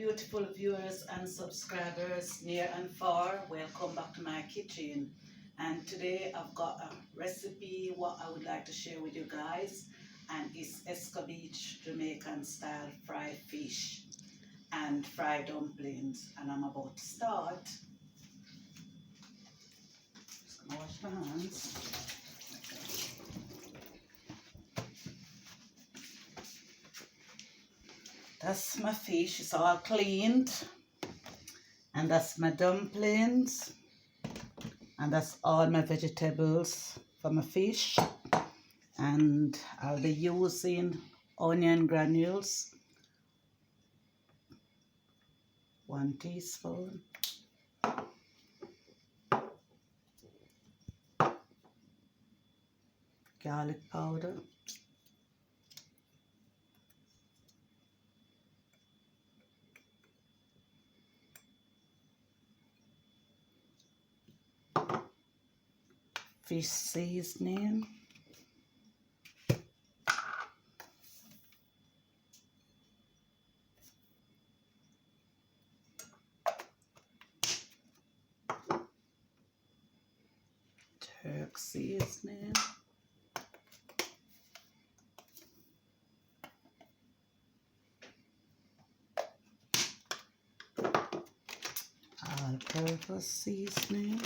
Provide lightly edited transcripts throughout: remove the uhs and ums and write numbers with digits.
beautiful viewers and subscribers near and far. Welcome back to my kitchen. And today I've got a recipe what I would like to share with you guys, and it's Escoveich Jamaican style fried fish and fried dumplings. And I'm about to start. Just gonna wash my hands. That's my fish, it's all cleaned. And that's my dumplings. And that's all my vegetables for my fish. And I'll be using onion granules, 1 teaspoon. Garlic powder. Fish seasoning. Turk seasoning. All-purpose seasoning.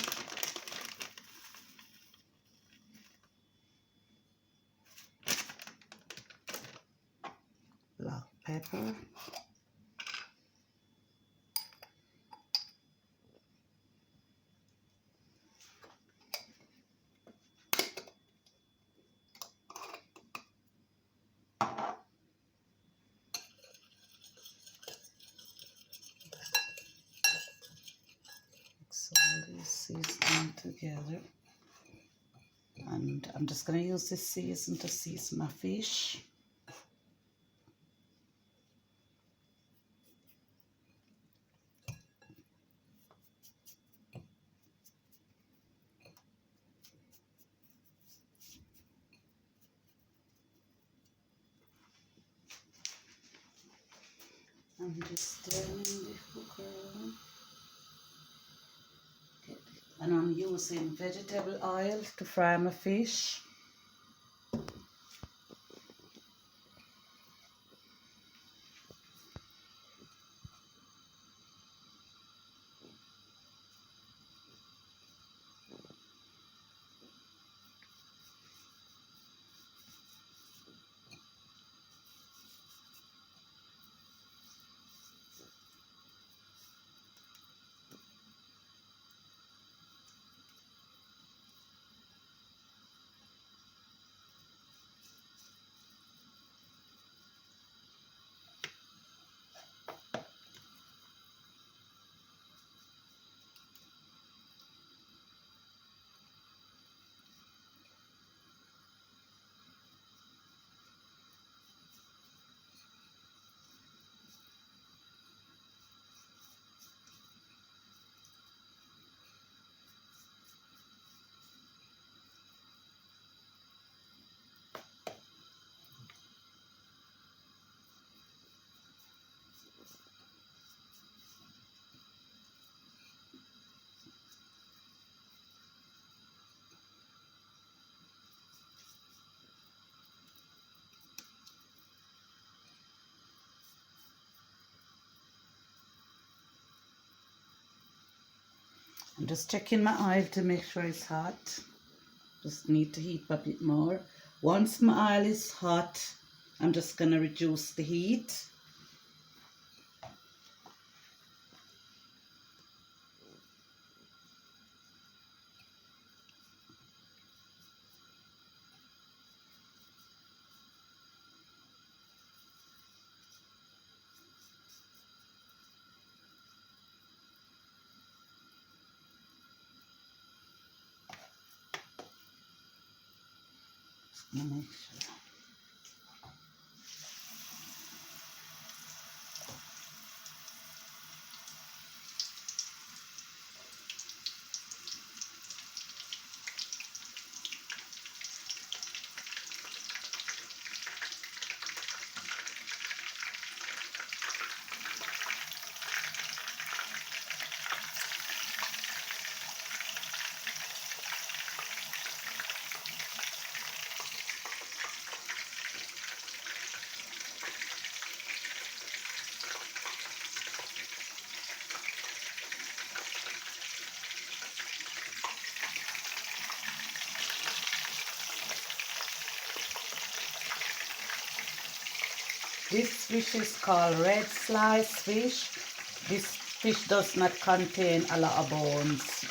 Black pepper. Mix all these seasoning together. And I'm just going to use this season to season my fish. I'm just turning the cooker on. And I'm using vegetable oil to fry my fish. I'm just checking my oil to make sure it's hot. Just need to heat a bit more. Once my oil is hot, I'm just going to reduce the heat. Just gonna make sure. This fish is called red slice fish. This fish does not contain a lot of bones.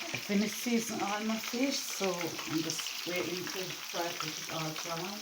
I finished seasoning all my fish, so I'm just waiting to try to put it all dry.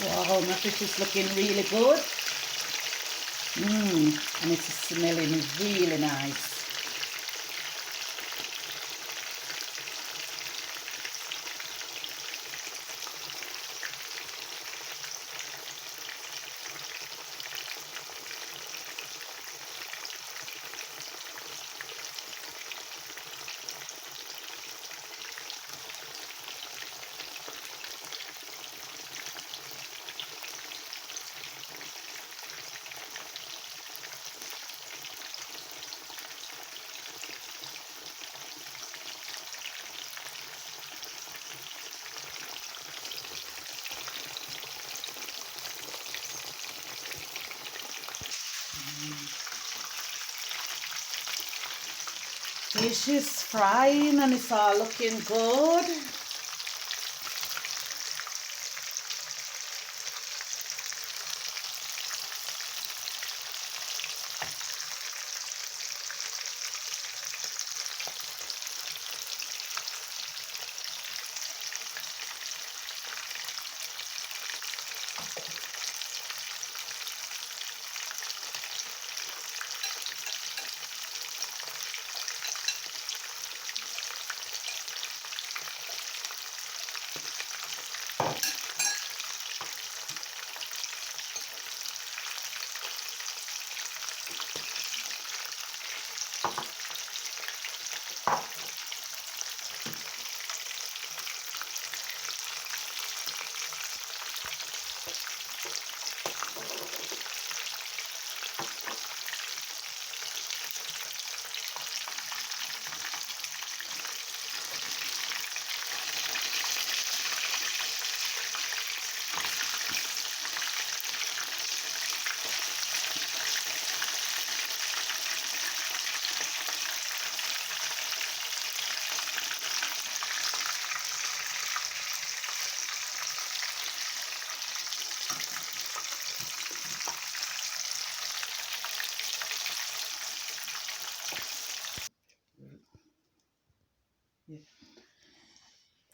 Wow, my fish is looking really good. And it's smelling really nice. Fish is frying and it's all looking good.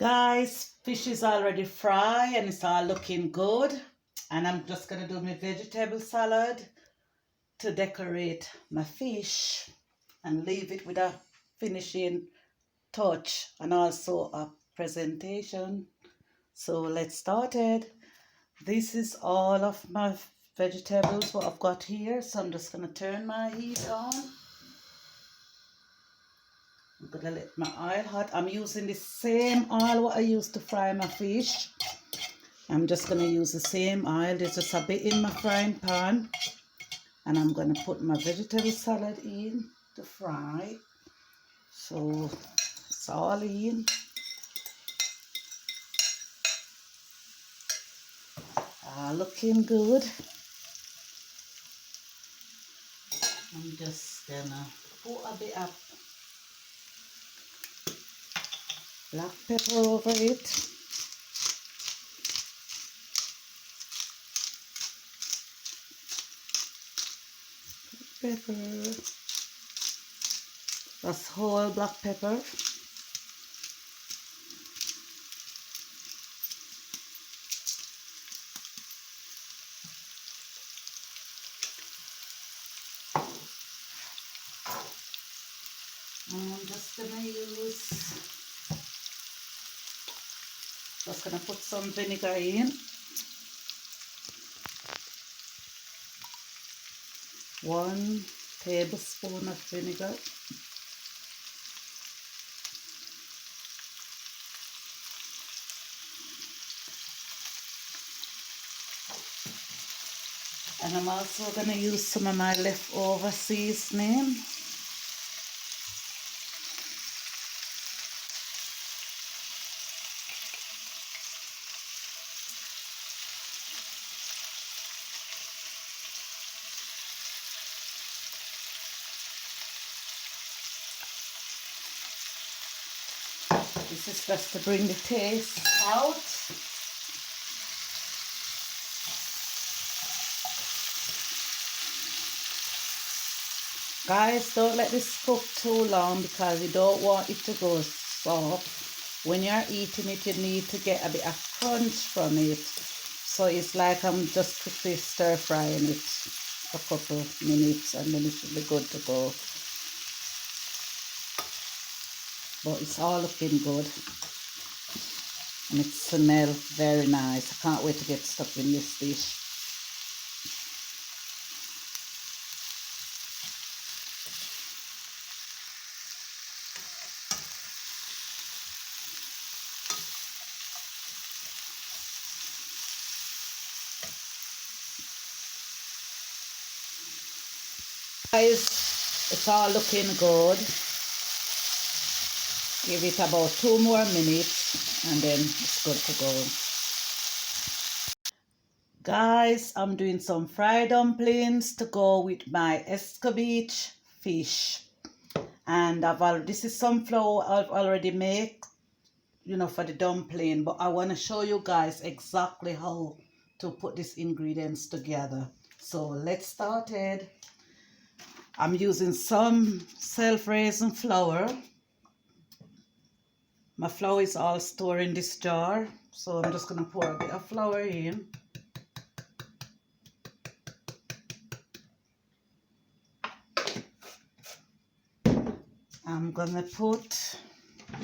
Guys, fish is already fried and it's all looking good. And I'm just gonna do my vegetable salad to decorate my fish and leave it with a finishing touch and also a presentation. So let's start it. This is all of my vegetables what I've got here. So I'm just gonna turn my heat on. I'm gonna let my oil hot. I'm using the same oil what I used to fry my fish. I'm just gonna use the same oil. There's just a bit in my frying pan. And I'm gonna put my vegetable salad in to fry. So it's all in. Looking good. I'm just gonna put a bit of black pepper over it. Pepper. That's whole black pepper. I'm just gonna put some vinegar in. 1 tablespoon of vinegar. And I'm also gonna use some of my leftover seasoning. This is just to bring the taste out. Guys, don't let this cook too long because you don't want it to go soft. When you're eating it, you need to get a bit of crunch from it. So it's like I'm just quickly stir frying it a couple minutes and then it should be good to go. But it's all looking good. And it smells very nice. I can't wait to get stuck in this dish. Guys, it's all looking good. Give it about 2 more minutes and then it's good to go. Guys, I'm doing some fried dumplings to go with my Escoveich fish. And this is some flour I've already made, for the dumpling. But I want to show you guys exactly how to put these ingredients together. So let's start it. I'm using some self-raising flour. My flour is all stored in this jar, so I'm just going to pour a bit of flour in. I'm going to put a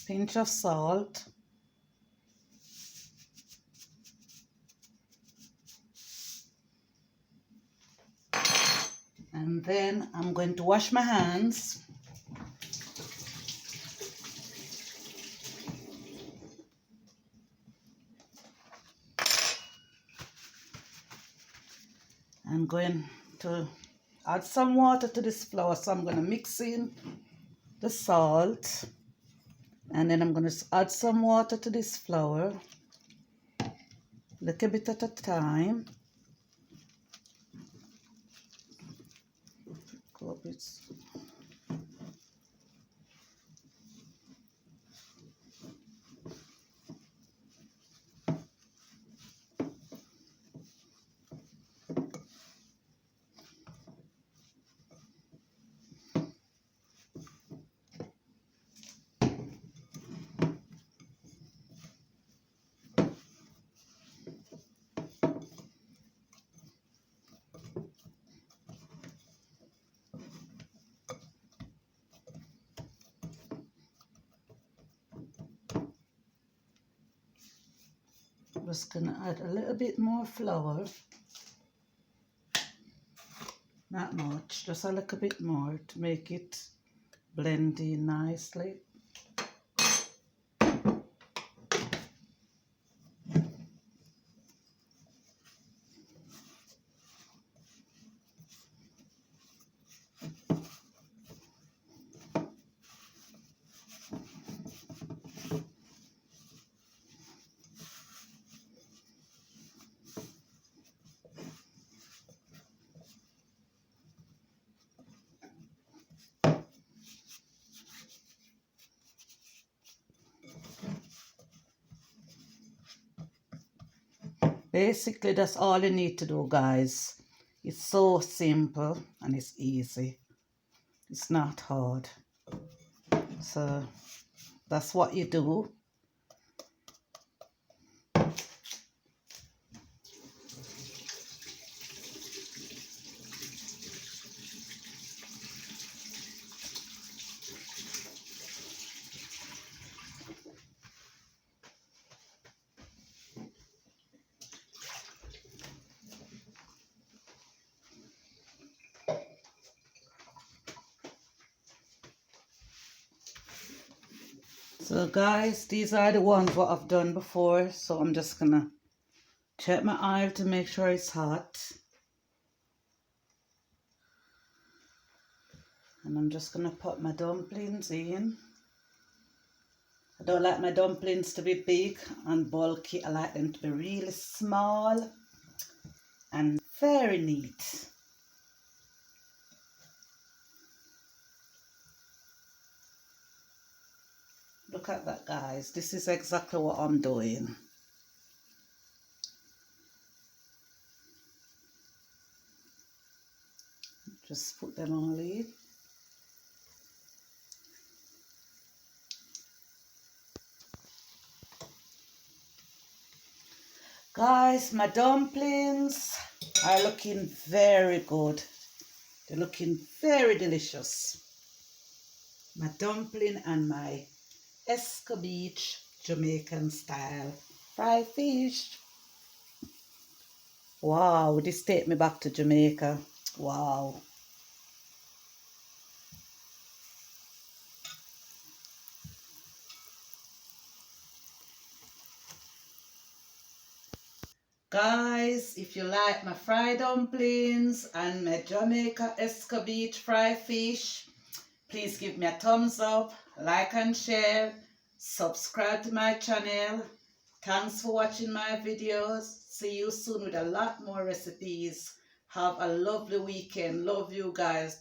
pinch of salt. And then I'm going to wash my hands. I'm going to add some water to this flour, so I'm going to mix in the salt. And then I'm going to add some water to this flour, a little bit at a time. just gonna add a little bit more flour. Not much, just a little bit more to make it blend in nicely. Basically, that's all you need to do, guys. It's so simple and it's easy. It's not hard. So that's what you do. So guys, these are the ones what I've done before. So I'm just gonna check my oil to make sure it's hot. And I'm just gonna put my dumplings in. I don't like my dumplings to be big and bulky. I like them to be really small and very neat. Look at that, guys. This is exactly what I'm doing. Just put them all in. Guys, my dumplings are looking very good. They're looking very delicious. My dumpling and my Escoveich Jamaican style fried fish. Wow, this take me back to Jamaica. Wow. Guys, if you like my fried dumplings and my Jamaica Escoveich fried fish, please give me a thumbs up, like and share, subscribe to my channel. Thanks for watching my videos. See you soon with a lot more recipes. Have a lovely weekend. Love you guys.